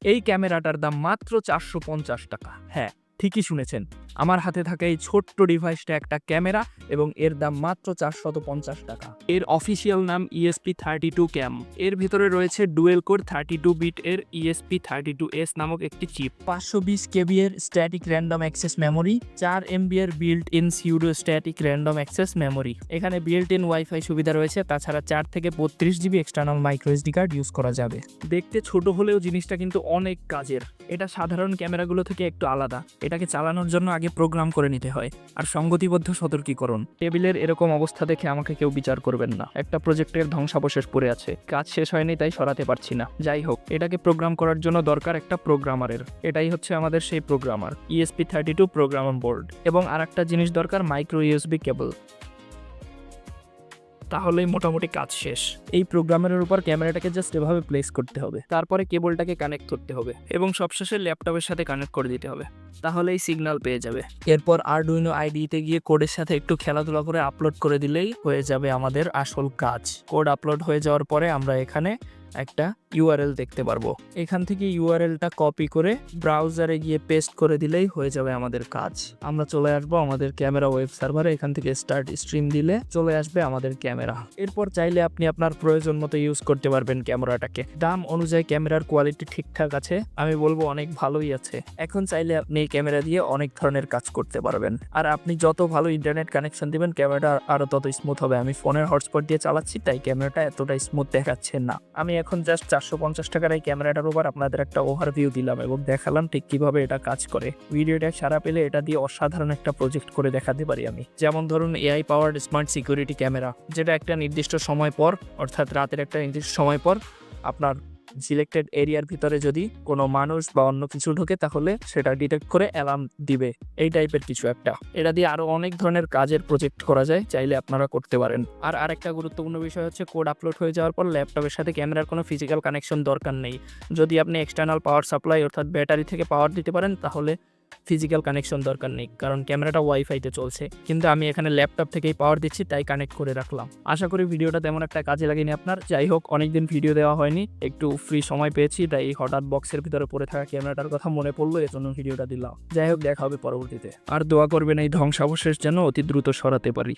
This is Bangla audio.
এই ক্যামেরাটার দাম মাত্র 450 টাকা। হ্যাঁ, ঠিকই শুনেছেন, আমার হাতে থাকা এই ছোট্ট ডিভাইসটা একটা ক্যামেরা এবং এর দাম মাত্র 450 টাকা। এর অফিসিয়াল নাম ESP32 Cam। এর ভিতরে রয়েছে ডুয়েল কোর 32 বিট এর ESP32S নামক একটি চিপ, 520 KB এর static random access memory, 4 MB এর built in pseudo static random access memory. এখানে বিল্ট ইন ওয়াইফাই সুবিধা রয়েছে, তাছাড়া 4 থেকে 32 GB external micro SD card use করা যাবে। দেখতে ছোট হলেও জিনিসটা কিন্তু অনেক কাজের। এটা সাধারণ ক্যামেরাগুলো থেকে একটু আলাদা। এটাকে চালানোর জন্য আগে প্রোগ্রাম করে নিতে হয়। আর সঙ্গতিবদ্ধ সতর্কীকরণ, টেবিলের এরকম অবস্থা দেখে আমাকে কেউ বিচার করবেন না। একটা প্রজেক্টের ধ্বংসাবশেষ পড়ে আছে, কাজ শেষ হয়নি তাই সরাতে পারছি না। যাই হোক, এটাকে প্রোগ্রাম করার জন্য দরকার একটা প্রোগ্রামারের। এটাই হচ্ছে আমাদের সেই প্রোগ্রামার, ESP32 প্রোগ্রামার বোর্ড। এবং আর একটা জিনিস দরকার, মাইক্রো USB কেবল। তাহলেই মোটামুটি কাজ শেষ। এই প্রোগ্রামের উপর ক্যামেরাটাকে জাস্ট এভাবে প্লেস করতে হবে, তারপরে কেবলটাকে কানেক্ট করতে হবে এবং সবশেষে ল্যাপটপের সাথে কানেক্ট করে দিতে হবে, তাহলেই সিগন্যাল পেয়ে যাবে। এরপর আরডুইনো IDE-তে গিয়ে কোডের সাথে একটু খেলাধুলা করে আপলোড করে দিলেই হয়ে যাবে আমাদের আসল কাজ। কোড আপলোড হয়ে যাওয়ার পরে আমরা এখানে একটা URL দেখতে পারবো। এখান থেকে URL-টা কপি করে ব্রাউজারে গিয়ে পেস্ট করে দিলেই হয়ে যাবে আমাদের কাজ। আমরা চলে আসবো আমাদের ক্যামেরা ওয়েব সার্ভারে। এখান থেকে স্টার্ট স্ট্রিম দিলে চলে আসবে আমাদের ক্যামেরা। এরপর চাইলে আপনি আপনার প্রয়োজন মতো ইউজ করতে পারবেন ক্যামেরাটাকে। দাম অনুযায়ী ক্যামেরার কোয়ালিটি ঠিকঠাক আছে, আমি বলবো অনেক ভালোই আছে। এখন চাইলে আপনি এই ক্যামেরা দিয়ে অনেক ধরনের কাজ করতে পারবেন। আর আপনি যত ভালো ইন্টারনেট কানেকশন দিবেন ক্যামেরাটা আরো তত স্মুথ হবে। আমি ফোনের হটস্পট দিয়ে চালাচ্ছি তাই ক্যামেরাটা এতটা স্মুথ দেখাচ্ছে না। আমি এখন জাস্ট 450 টাকার এই ক্যামেরাটার উপর আপনাদের একটা ওভারভিউ দিলাম এবং দেখালাম ঠিক কিভাবে এটা কাজ করে। ভিডিওটা সারা পেলে এটা দিয়ে অসাধারণ একটা প্রজেক্ট করে দেখাতে পারি আমি। যেমন ধরুন AI powered smart security camera, যেটা একটা নির্দিষ্ট সময় পর, অর্থাৎ রাতের একটা নির্দিষ্ট সময় পর আপনার সিলেক্টেড এরিয়ার ভিতরে যদি কোনো মানুষ বা অন্য কিছু ঢোকে তাহলে সেটা ডিটেক্ট করে অ্যালার্ম দিবে, এই টাইপের কিছু একটা। এটা দিয়ে আরো অনেক ধরনের কাজের প্রজেক্ট করা যায়, চাইলে আপনারা করতে পারেন। আর আরেকটা গুরুত্বপূর্ণ বিষয় হচ্ছে, কোড আপলোড হয়ে যাওয়ার পর ল্যাপটপের সাথে ক্যামেরার কোনো ফিজিক্যাল কানেকশন দরকার নেই। যদি আপনি এক্সটার্নাল পাওয়ার সাপ্লাই অর্থাৎ ব্যাটারি থেকে পাওয়ার দিতে পারেন তাহলে ফিজিক্যাল কানেকশন দরকার নেই, কারণ ক্যামেরাটা ওয়াইফাইতে চলছে। কিন্তু আমি এখানে ল্যাপটপ থেকেই পাওয়ার দিচ্ছি তাই কানেক্ট করে রাখলাম। আশা করি ভিডিওটা তেমন একটা কাজে লাগেনি আপনার। যাই হোক, অনেকদিন ভিডিও দেওয়া হয়নি, একটু ফ্রি সময় পেয়েছি তাই হঠাৎ বক্সের ভিতরে পড়ে থাকা ক্যামেরাটার কথা মনে পড়লো, এজন্য ভিডিওটা দিলাম। যাই হোক, দেখা হবে পরবর্তীতে। আর দোয়া করবেন এই ধ্বংসাবশেষ যেন অতি দ্রুত সরাতে পারি।